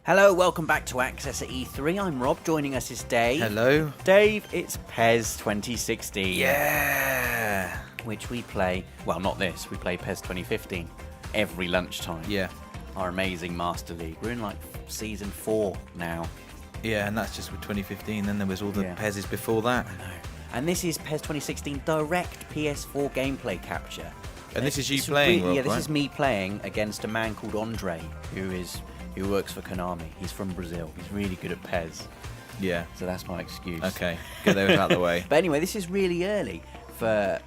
Hello, welcome back to Access at E3. I'm Rob. Joining us is Dave. Hello. Dave, it's PES 2016. Yeah. Which we play, well, not this, we play PES 2015 every lunchtime. Yeah. Our amazing Master League. We're in like season 4 now. Yeah, and that's just with 2015. Then there was all the Yeah. PESs before that. I know. And this is PES 2016 direct PS4 gameplay capture. And this is you playing, Rob, Yeah, this right? is me playing against a man called Andre, who works for Konami. He's from Brazil. He's really good at PES. Yeah. So that's my excuse. Okay, get those out of the way. But anyway, this is really early for,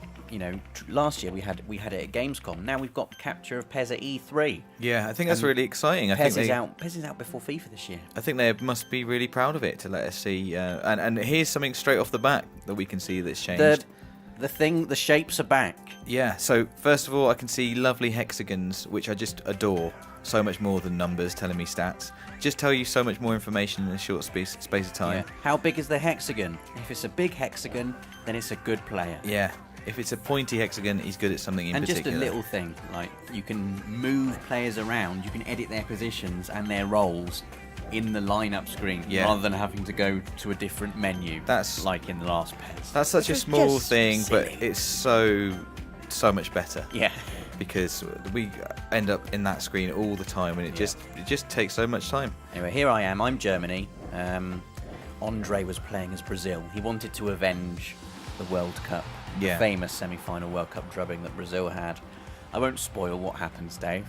last year we had it at Gamescom. Now we've got capture of PES at E3. Yeah, I think that's really exciting. PES is out before FIFA this year. I think they must be really proud of it to let us see. And here's something straight off the bat that we can see that's changed. The shapes are back. Yeah, so first of all, I can see lovely hexagons, which I just adore. So much more than numbers telling me stats. Just tell you so much more information in a short space of time. Yeah. How big is the hexagon? If it's a big hexagon, then it's a good player. Yeah. If it's a pointy hexagon, he's good at something in particular. And just a little thing, like you can move players around, you can edit their positions and their roles in the lineup screen, rather than having to go to a different menu. That's like in the last PES. That's such a small thing, silly. but it's so much better. Yeah. Because we end up in that screen all the time, and it just takes so much time. Anyway, here I am. I'm Germany. Andre was playing as Brazil. He wanted to avenge the World Cup, the famous semi-final World Cup drubbing that Brazil had. I won't spoil what happens, Dave.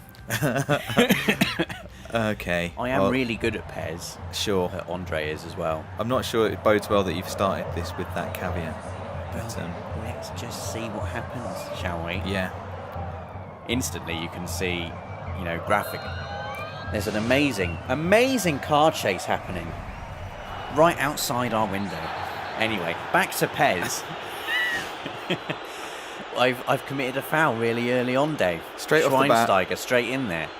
Okay. I am really good at PES. Sure. Andre is as well. I'm not sure it bodes well that you've started this with that caveat. But, let's just see what happens, shall we? Yeah. Instantly you can see, graphic. There's an amazing car chase happening right outside our window. Anyway, back to PES. I've committed a foul really early on, Dave. Straight off the bat. Schweinsteiger, straight in there.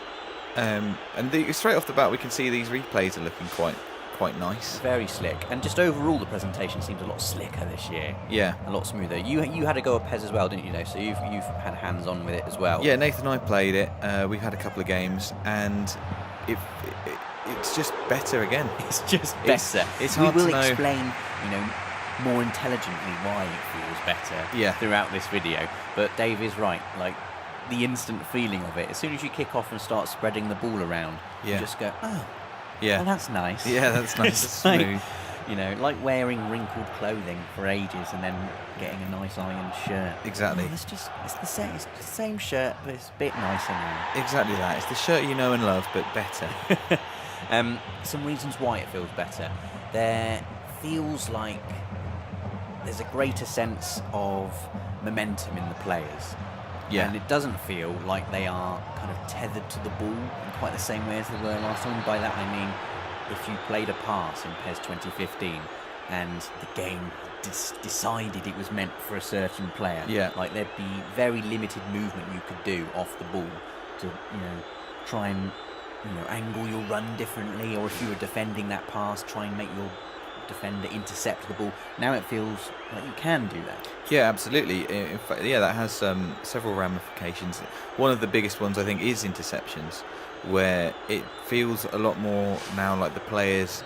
Straight off the bat, we can see these replays are looking quite nice. Very slick, and just overall the presentation seems a lot slicker this year. Yeah, a lot smoother. You had a go at PES as well, didn't you, Dave? So you've had hands on with it as well. Yeah, Nathan and I played it. We've had a couple of games, and it's just better again. It's just better. It's hard to know. We will explain, more intelligently why it feels better throughout this video. But Dave is right. Like the instant feeling of it, as soon as you kick off and start spreading the ball around, you just go, oh. Yeah. Oh, that's nice. Yeah, that's nice. It's smooth. Like wearing wrinkled clothing for ages and then getting a nice ironed shirt. Exactly. It's the same shirt, but it's a bit nicer now. Exactly that. It's the shirt you know and love, but better. Some reasons why it feels better. There feels like there's a greater sense of momentum in the players. Yeah. And it doesn't feel like they are kind of tethered to the ball in quite the same way as they were last time. By that I mean, if you played a pass in PES 2015 and the game decided it was meant for a certain player, like there'd be very limited movement you could do off the ball to, try and, angle your run differently, or if you were defending that pass, try and make your defender intercept the ball. Now it feels like you can do that. Yeah, absolutely. In fact, that has several ramifications. One of the biggest ones, I think, is interceptions, where it feels a lot more now like the players,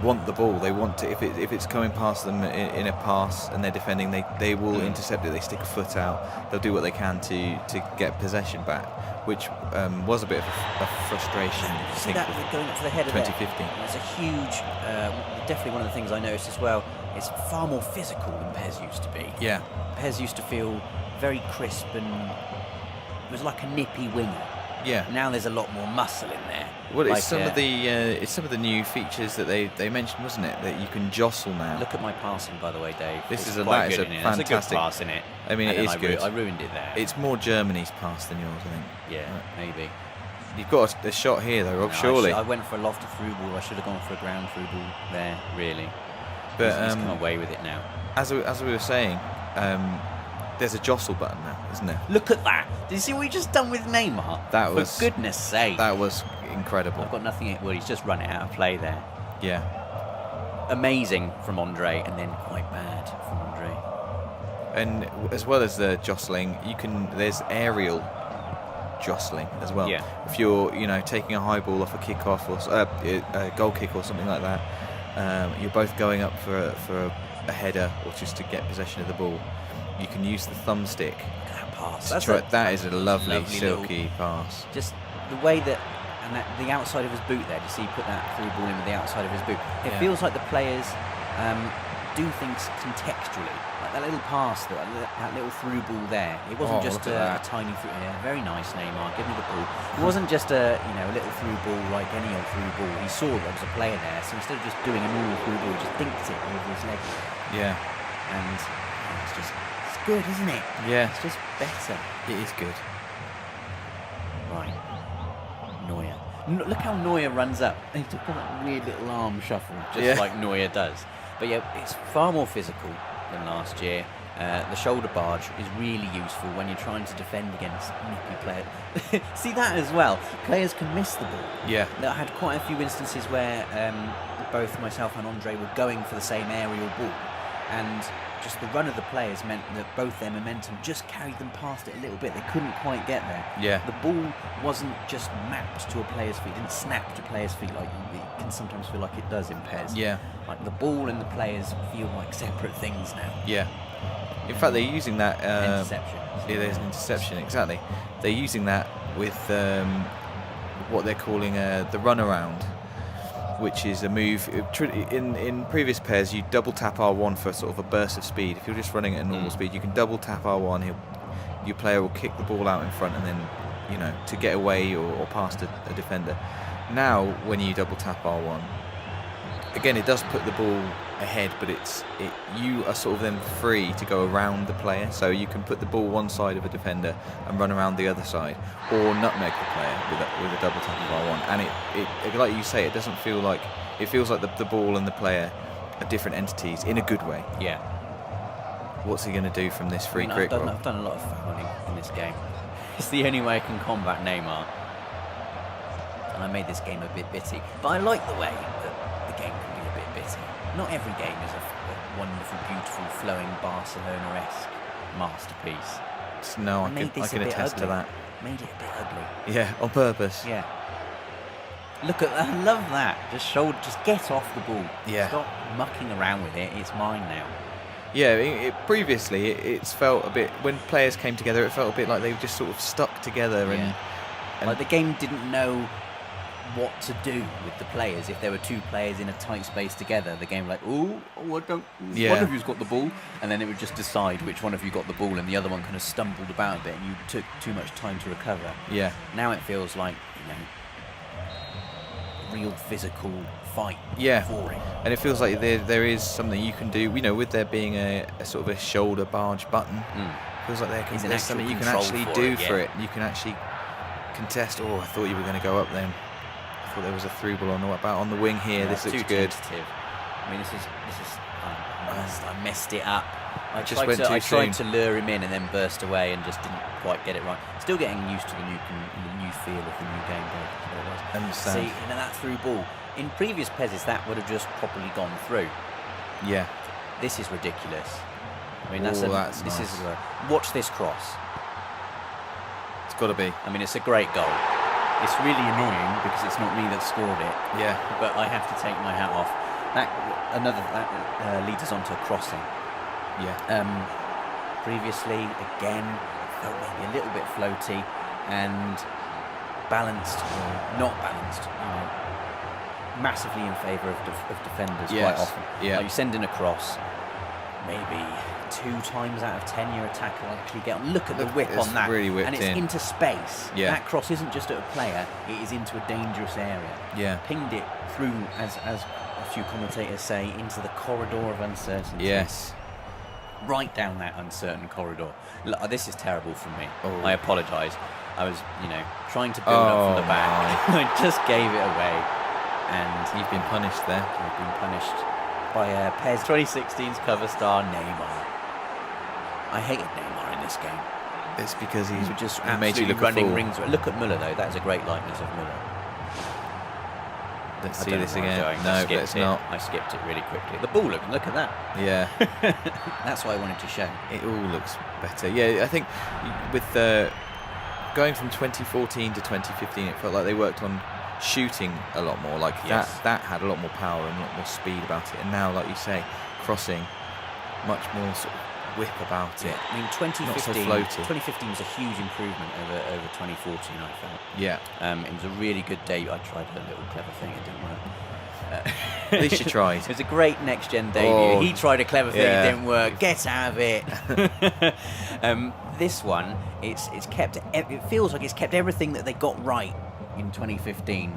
want the ball. They want to. If it's coming past them in a pass and they're defending, they will intercept it. They stick a foot out. They'll do what they can to get possession back, which was a bit of a frustration. You see that going up to the head of 2015. It's a huge, definitely one of the things I noticed as well. It's far more physical than PES used to be. Yeah. PES used to feel very crisp and it was like a nippy winger. Yeah. Now there's a lot more muscle in there. Well, it's some of the new features that they mentioned, wasn't it? That you can jostle now. Look at my passing, by the way, Dave. That is a fantastic. That's a good pass in it. I mean, it is good. I ruined it there. It's more Germany's pass than yours, I think. Yeah, maybe. You've got a shot here, though, Rob. Surely. I went for a lofted through ball. I should have gone for a ground through ball there, really. But he's come away with it now. As we were saying, there's a jostle button now, isn't there? Look at that! Did you see what we just done with Neymar? For goodness sake! That was incredible. I've got nothing. Well, he's just run it out of play there. Yeah. Amazing from Andre, and then quite bad from Andre. And as well as the jostling, there's aerial jostling as well. Yeah. If you're, taking a high ball off a kick-off or a goal kick or something like that, you're both going up for a header or just to get possession of the ball. You can use the thumbstick. That pass. That is a lovely silky little, pass. Just the way that, and the outside of his boot there. Do you see he put that through ball in with the outside of his boot? It feels like the players do things contextually. Like that little pass, that little through ball there. It wasn't just a tiny through. Yeah, very nice, Neymar. Give me the ball. It wasn't just a little through ball like any old through ball. He saw there was a player there, so instead of just doing a normal through ball, he just dinks it over his leg. Yeah. And it's good, isn't it? Yeah. It's just better. It is good. Right. Neuer. Look how Neuer runs up. He took that weird little arm shuffle, just like Neuer does. But yeah, it's far more physical than last year. The shoulder barge is really useful when you're trying to defend against nippy players. See that as well. Players can miss the ball. Yeah. I had quite a few instances where both myself and Andre were going for the same aerial ball, and just the run of the players meant that both their momentum just carried them past it a little bit. They couldn't quite get there. Yeah. The ball wasn't just mapped to a player's feet. It didn't snap to players' feet like it can sometimes feel like it does in PES. Yeah. Like the ball and the players feel like separate things now. Yeah. In fact, they're using that. Interception. Yeah, there's an interception, exactly. They're using that with what they're calling the runaround, which is a move. In previous pairs, you double tap R1 for sort of a burst of speed. If you're just running at a normal speed, you can double tap R1. Your player will kick the ball out in front, and then to get away or past a defender. Now, when you double tap R1, again, it does put the ball ahead, but you are sort of then free to go around the player, so you can put the ball one side of a defender and run around the other side, or nutmeg the player with a double tap of R1. And it like you say, it doesn't feel like it feels like the ball and the player are different entities in a good way. Yeah. What's he going to do from this free kick? I've done a lot of fouling in this game. It's the only way I can combat Neymar, and I made this game a bit bitty. But I like the way that the game can be a bit bitty. Not every game is a wonderful, beautiful, flowing Barcelona-esque masterpiece. No, I can attest to that. Made it a bit ugly. Yeah, on purpose. Yeah. Look at that. I love that. Just get off the ball. Yeah. Stop mucking around with it. It's mine now. Yeah, previously it's felt a bit, when players came together, it felt a bit like they just sort of stuck together. And like the game didn't know what to do with the players. If there were two players in a tight space together, the game was like, one of you's got the ball, and then it would just decide which one of you got the ball, and the other one kind of stumbled about a bit, and you took too much time to recover. Yeah. Now it feels like, real physical fight. Yeah. For it. And it feels like there is something you can do, with there being a sort of a shoulder barge button. It feels like there's something you can actually do for it. You can actually contest. Oh, I thought you were going to go up then. I thought there was a through ball on the wing here. This looks good. Tentative. I mean, this is. I messed it up. I tried to lure him in and then burst away and just didn't quite get it right. Still getting used to the new feel of the new game. Understand. See, that through ball. In previous PESs, that would have just properly gone through. Yeah. This is ridiculous. I mean, nice. Watch this cross. It's got to be. I mean, it's a great goal. It's really annoying because it's not me that scored it. Yeah. But I have to take my hat off. That leads us on to crossing. Yeah. Previously, again, felt maybe a little bit floaty and balanced or not balanced. Massively in favour of defenders quite often. Yeah. Like you send in a cross, maybe 2 times out of 10 your attacker will actually get on. Look at the whip on that. Really whipped and it's into space. Yeah. That cross isn't just at a player, it is into a dangerous area. Yeah. Pinged it through, as a few commentators say, into the corridor of uncertainty. Yes. Right down that uncertain corridor. Look, this is terrible from me. Oh. I apologise. I was, trying to build up from the back. I just gave it away. And you've been punished there. I've been punished by PES 2016's cover star Neymar. I hated Neymar in this game. It's because he made you look running rings. Look at Müller though. That's a great likeness of Müller. Let's see this again. No, let's not. I skipped it really quickly. The ball, look at that. Yeah. That's what I wanted to show. It all looks better. Yeah, I think with the going from 2014 to 2015, it felt like they worked on shooting a lot more. Like that had a lot more power and a lot more speed about it. And now, like you say, crossing, much more sort of whip about it. I mean, Not so floaty. 2015 was a huge improvement over 2014, I felt. Yeah. It was a really good debut. I tried a little clever thing, it didn't work. At least you tried. It was a great next-gen debut. Oh, He tried a clever thing, yeah. it didn't work. Get out of it. This one, it's kept. It feels like it's kept everything that they got right in 2015,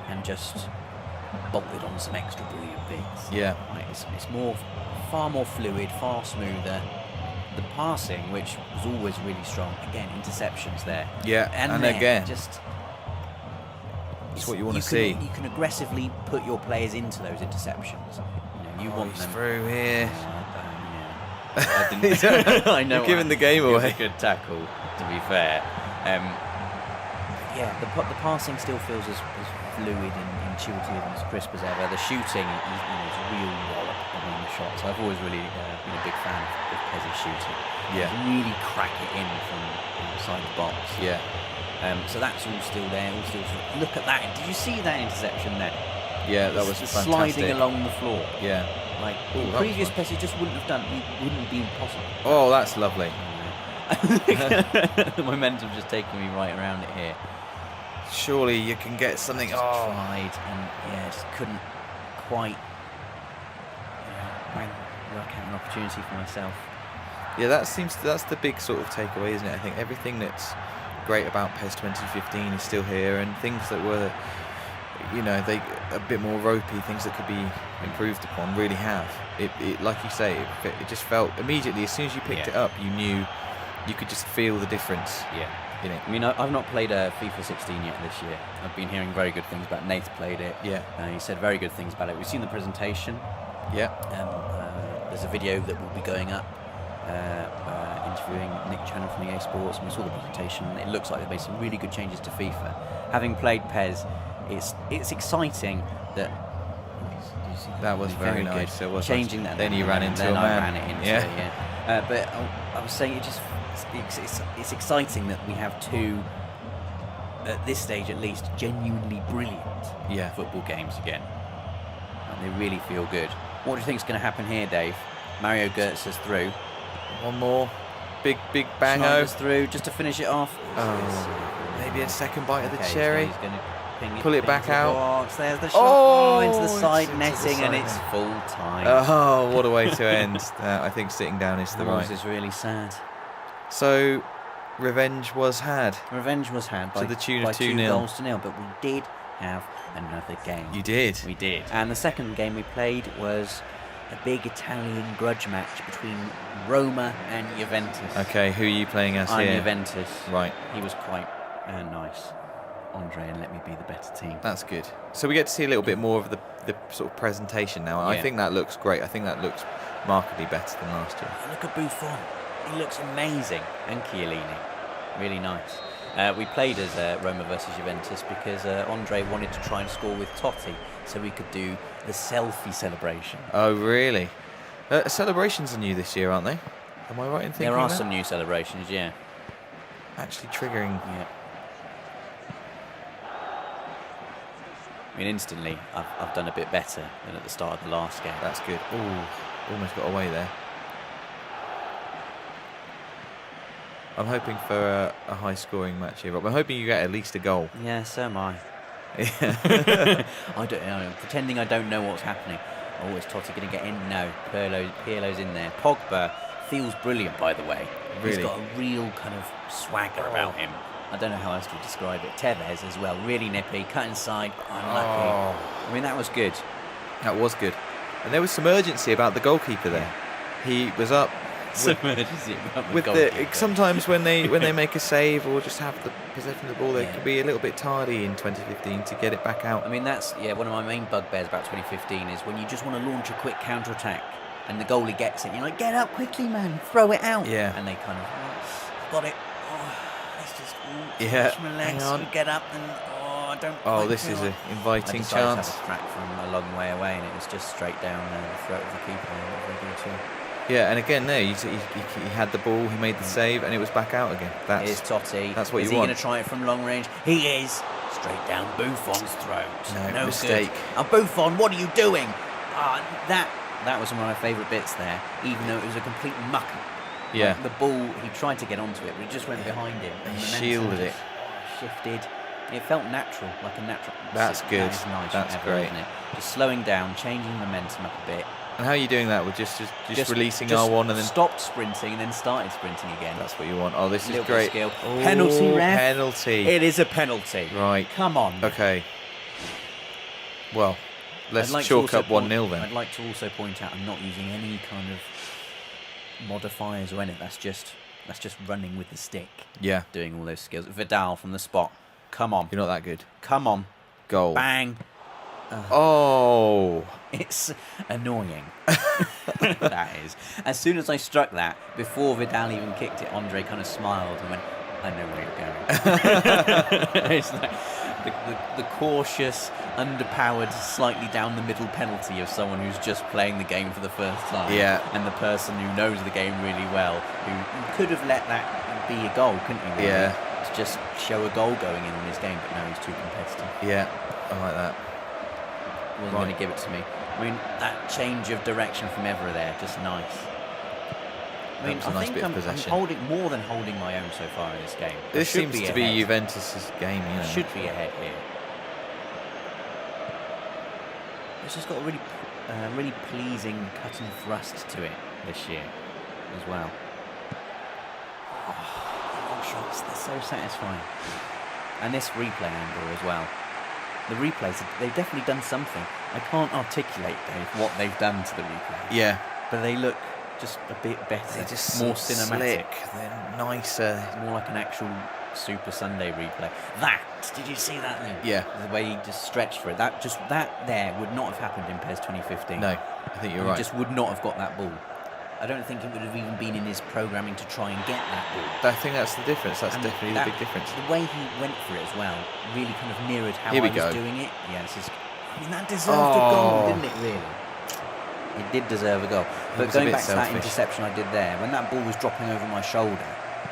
and just bolted on some extra brilliant bits. Yeah. Like it's far more fluid, far smoother. The passing, which was always really strong. Again, interceptions there. Yeah, and then again, just. it's what you want to see. You can aggressively put your players into those interceptions. You want them through here. I didn't. I know. You're giving the game it was away. a good tackle, to be fair. Yeah, the passing still feels as fluid and intuitive and as crisp as ever. The shooting is a real wallop on the shots. I've always really been a big fan of Pez's shooting. Yeah. Really crack it in from inside the box. Yeah. So that's all still there. Look at that. Did you see that interception there? Yeah, that was fantastic. Sliding along the floor. Yeah. Like Ooh, previous Pez just wouldn't have done. It wouldn't be possible. Oh, that's lovely. The momentum's just taking me right around it here. Surely you can get something. Tried and just couldn't quite work out an opportunity for myself. Yeah, that's the big sort of takeaway, isn't it? I think everything that's great about PES 2015 is still here, and things that were, they a bit more ropey, things that could be improved upon, really have. It like you say, it just felt immediately as soon as you picked it up, you knew, you could just feel the difference. Yeah. I mean, I've not played FIFA 16 yet this year. I've been hearing very good things about it. Nate's played it. Yeah. He said very good things about it. We've seen the presentation. Yeah. There's a video that will be going up interviewing Nick Channon from EA Sports, and we saw the presentation. It looks like they've made some really good changes to FIFA. Having played PES, it's exciting that. That was very nice. Good. It was changing that. Then you ran into a man. I ran it into it, yeah. But I was saying it's exciting that we have two, at this stage at least, genuinely brilliant football games again. And they really feel good. What do you think is going to happen here, Dave? Mario Götze is through. One more. Big bango. Schneider's through just to finish it off. Maybe a second bite of the cherry. He's going to pull it back out. Box. There's the shot. Into the side netting, and it's net. full time. Oh, what a way to end. I think sitting down is the right. This is really sad. So, revenge was had. Revenge was had by the tune by of 2 2-0. goals to 0, but we did have another game. You did. We did. And the second game we played was a big Italian grudge match between Roma and Juventus. Okay, who are you playing as I'm here? Juventus. Right. He was quite nice, Andre, and let me be the better team. That's good. So we get to see a little bit more of the sort of presentation now. I think that looks great. I think that looks markedly better than last year. Look at Buffon. He looks amazing. And Chiellini. Really nice. We played as Roma versus Juventus because Andre wanted to try and score with Totti so we could do the selfie celebration. Oh, really? Celebrations are new this year, aren't they? Am I right in thinking there are that? some new celebrations, yeah. Actually triggering... Yeah. I mean, instantly, I've done a bit better than at the start of the last game. That's good. Ooh, almost got away there. I'm hoping for a high-scoring match here, Rob. I'm hoping you get at least a goal. Yeah, so am I. Yeah. I don't know. Pretending I don't know what's happening. Oh, is Totti going to get in? No. Pirlo's in there. Pogba feels brilliant, by the way. Really? He's got a real kind of swagger about him. I don't know how else to describe it. Tevez as well. Really nippy. Cut inside. Unlucky. I mean, that was good. That was good. And there was some urgency about the goalkeeper there. He was up. Sometimes when they make a save or just have the possession of the ball, they can be a little bit tardy in 2015 to get it back out. I mean, that's one of my main bugbears about 2015 is when you just want to launch a quick counter attack and the goalie gets it. You're like, get up quickly, man, throw it out. Yeah. And they kind of got it. Let's just relax. Hang on. We get up and I don't. Oh, this is an inviting chance. chance. I had a crack from a long way away, and it was just straight down the throat of the keeper. Yeah, and again there, he had the ball, he made the save, and it was back out again. Here's Totti. That's what is you want. Is he going to try it from long range? He is. Straight down Buffon's throat. No mistake. Good. Buffon, what are you doing? That was one of my favourite bits there, even though it was a complete muck. Yeah. Like the ball, he tried to get onto it, but he just went behind him. And he shielded it. Shifted. It felt natural, like a natural. That's good. That is nice. That's great. Isn't it? Just slowing down, changing momentum up a bit. And how are you doing that? With just releasing R1 and then stopped sprinting and then started sprinting again. That's what you want. Oh, this is great. Oh, penalty, ref. Penalty. It is a penalty. Right. Come on. Okay. Well, let's chalk up 1-0 then. I'd like to also point out I'm not using any kind of modifiers or anything. That's just running with the stick. Yeah. Doing all those skills. Vidal from the spot. Come on. You're not that good. Come on. Goal. Bang. Oh. It's annoying. That is. As soon as I struck that, before Vidal even kicked it, Andre kind of smiled and went, I know where you're going. It's like the cautious, underpowered, slightly down the middle penalty of someone who's just playing the game for the first time. Yeah. And the person who knows the game really well, who could have let that be a goal, couldn't he? Really? Yeah. To just show a goal going in his game, but no, he's too competitive. Yeah, I like that. Wasn't going to give it to me. I mean, that change of direction from Evra there, just nice. I mean, a nice bit of possession. I'm holding more than holding my own so far in this game. This seems to be Juventus' game, you know. Should be ahead here. It's just got a really pleasing cut and thrust to it this year as well. Long shots, they're so satisfying. And this replay angle as well. The replays, they've definitely done something. I can't articulate, Dave, what they've done to the replays. Yeah. But they look just a bit better. They're just more cinematic. Slick. They're nicer. It's more like an actual Super Sunday replay. Did you see that then? Yeah. The way he just stretched for it. That there would not have happened in PES 2015. No, I think you're right. He just would not have got that ball. I don't think it would have even been in his programming to try and get that ball. I think that's the difference. That's definitely the big difference. The way he went for it as well really kind of mirrored how Here we I go. was doing it. Yeah, that deserved a goal, didn't it, really? It did deserve a goal. But going back to that interception I did there, when that ball was dropping over my shoulder,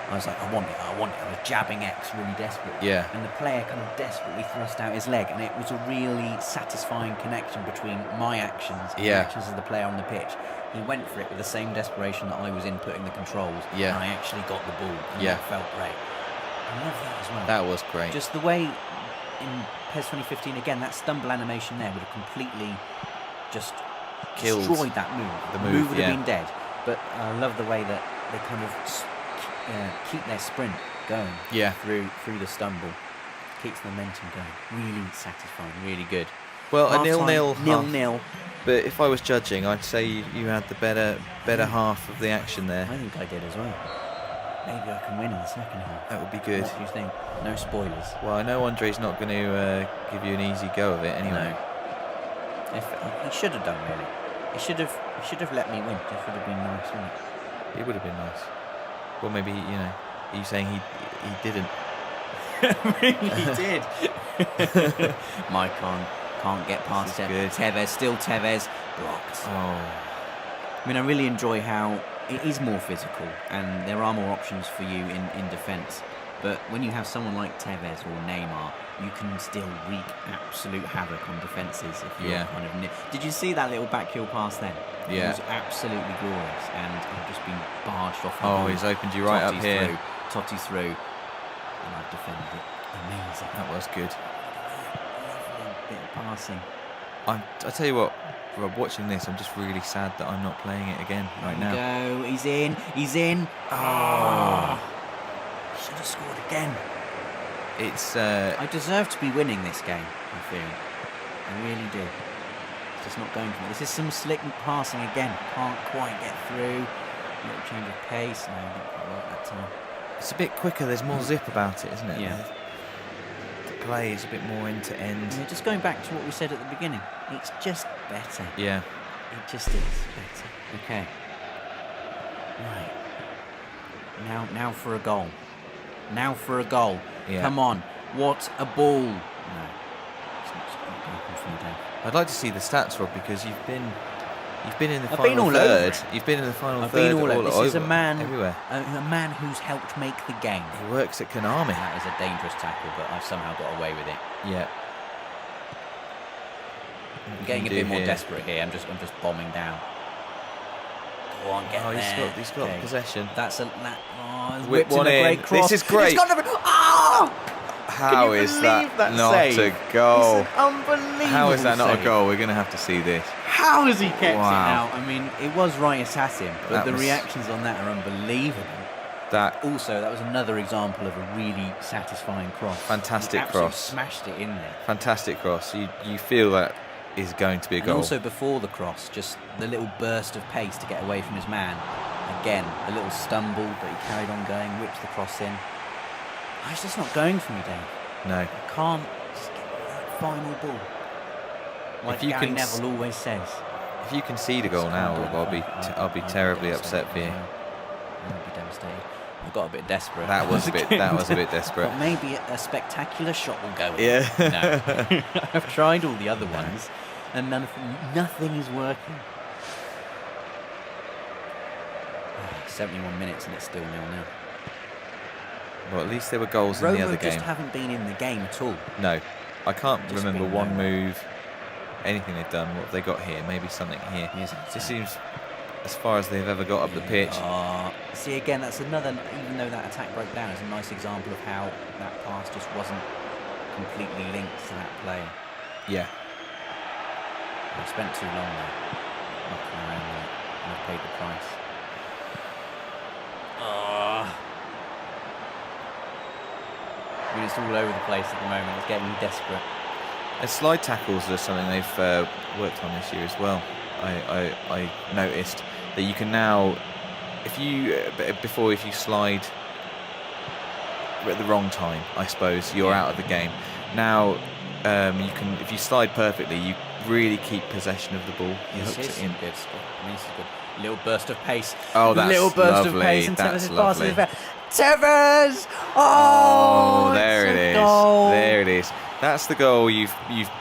I was like, I want it. I was jabbing X really desperately. Yeah. And the player kind of desperately thrust out his leg, and it was a really satisfying connection between my actions and the actions of the player on the pitch. He went for it with the same desperation that I was in putting the controls, and I actually got the ball, and that felt great. I love that as well. That was great. Just the way in PES 2015, again, that stumble animation there would have completely just destroyed that move. The move would have been dead. But I love the way that they kind of keep their sprint going through the stumble. Keeps the momentum going. Really satisfying, really good. Well, a 0-0. 0-0. But if I was judging, I'd say you had the better half of the action there. I think I did as well. Maybe I can win in the second half. That would be good. What do you think? No spoilers. Well, I know Andre's not going to give you an easy go of it anyway. No. He should have done, really. He should have let me win. It would have been nice, wouldn't it? It would have been nice. Well, maybe, are you saying he didn't? Really did. Mike can't get past it. Tevez, still Tevez, blocked. Oh. I mean, I really enjoy how it is more physical and there are more options for you in defence. But when you have someone like Tevez or Neymar, you can still wreak absolute havoc on defences if you're kind of... Did you see that little back heel pass then? Yeah. It was absolutely glorious, and I've just been barged off. He's opened you right up here. Totti through, and I've defended it. Amazing. That was good. Lovely bit of passing. I tell you what, Rob, watching this, I'm just really sad that I'm not playing it again right now. Go, he's in. Oh. Should have scored again. I deserve to be winning this game, I feel. I really do. It's just not going for me. This is some slick passing again. Can't quite get through. A little change of pace. No, I didn't quite work that time. It's a bit quicker. There's more zip about it, isn't it? Yeah. The play is a bit more end to end. Yeah, just going back to what we said at the beginning. It's just better. Yeah. It just is better. Okay. Right. Now for a goal. Now for a goal. Yeah. Come on. What a ball. No. It's not going from Dave. I'd like to see the stats, Rob, because you've You've been in the I've been final all third. over it. You've been in the final I've third. been all over. This is a man, everywhere. a man who's helped make the game. He works at Konami. That is a dangerous tackle, but I've somehow got away with it. Yeah. I'm getting a bit more desperate here. I'm just bombing down. Go on, get there. He's got possession. That's a Whip one in. Great cross. This is great. It's got oh! How is that not a goal? It's an unbelievable How is that not save. a goal? We're going to have to see this. How has he kept it Wow. out? I mean, it was right at him, but That the was- reactions on that are unbelievable. That Also, that was another example of a really satisfying cross. Fantastic He absolutely cross. smashed it in there. fantastic cross. You feel that is going to be a And goal. also before the cross, just the little burst of pace to get away from his man. Again, a little stumble, but he carried on going, whipped the cross in. Oh, it's just not going for me, Dave. No. I can't just get that final ball. Like If you Gary can Neville always says. If you concede a goal now, Rob, I'll be terribly upset for you. I'll be devastated. I got a bit desperate. That was a bit desperate. But maybe a spectacular shot will go in. Yeah. No. I've tried all the other ones, and nothing is working. 71 minutes and it's still 0-0. Well, at least there were goals in the Roma other just game. haven't been in the game at all. No, I can't Just remember been one nowhere. move, anything they've done. What have they got here? Maybe something here. Here's an This attack. seems as far as they've ever got up the pitch. See, again, that's another, even though that attack broke down, it's a nice example of how that pass just wasn't completely linked to that player. Yeah. I spent too long there, knocking around with it, and I've paid the price. I mean, it's all over the place at the moment. It's getting me desperate. And slide tackles are something they've worked on this year as well. I noticed that you can now, if you slide at the wrong time, I suppose you're out of the game. Now you can, if you slide perfectly, you really keep possession of the ball. He This hooks is it in. good stuff. I mean, this is good. Little burst of pace. Oh, that's little burst lovely. of pace, and That's Tevez lovely. Tevez! Oh, there it's it a is. goal. There it is. That's the goal you've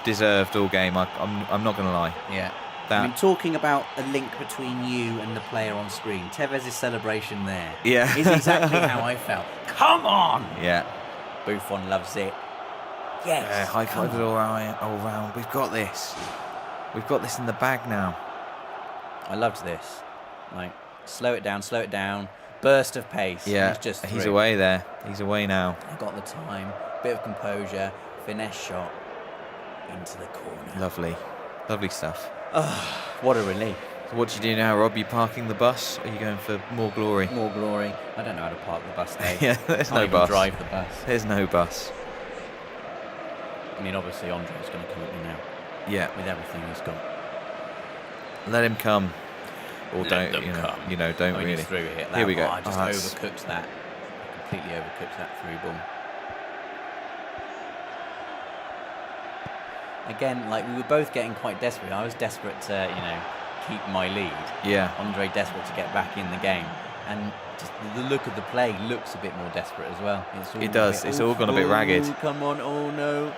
deserved all game. I'm not going to lie. Yeah. That- I mean, talking about a link between you and the player on screen, Tevez's celebration there Yeah. is exactly how I felt. Come on! Yeah. Buffon loves it. Yes. High come five on. all round. We've got this. We've got this in the bag now. I loved this. Like, slow it down. Burst of pace. Yeah. He's just He's through. away there. He's away now. I got the time. Bit of composure. Finesse shot into the corner. Lovely. Lovely stuff. What a relief. So what do you do now, Rob? You parking the bus? Or are you going for more glory? More glory. I don't know how to park the bus, Dave. Yeah, there's Can't no even bus. drive the bus. There's no bus. I mean, obviously, Andre's going to come at me now Yeah. with everything he's got. Let him come. Or Let don't, them you know, come. don't Oh, really. he's through here. Here we go. I just Oh, that's- overcooked that. I completely overcooked that through ball. Again, like, we were both getting quite desperate. I was desperate to, keep my lead. Yeah. Andre desperate to get back in the game. And just the look of the play looks a bit more desperate as well. It does. It's all gone a bit ragged. Come on. Oh, no.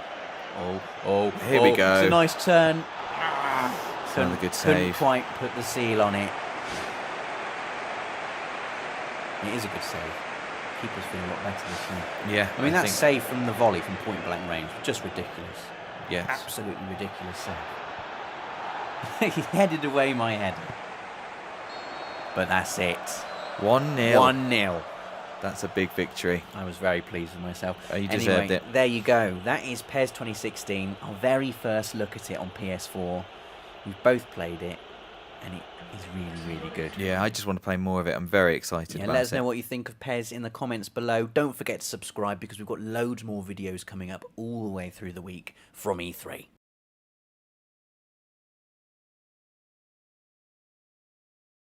Oh. Here we go. It's a nice turn. Another good Couldn't save. quite put the seal on it. It is a good save. Keeper's feeling a lot better this year. Yeah. I mean, that think- save from the volley from point blank range was just ridiculous. Yes. Absolutely ridiculous save. He headed away my head. But that's it. 1-0. 1-0. That's a big victory. I was very pleased with myself. You deserved Anyway, it. there you go. That is PES 2016. Our very first look at it on PS4. We've both played it, and it is really, really good. Yeah, I just want to play more of it. I'm very excited Yeah, about let us it. know what you think of PES in the comments below. Don't forget to subscribe because we've got loads more videos coming up all the way through the week from E3.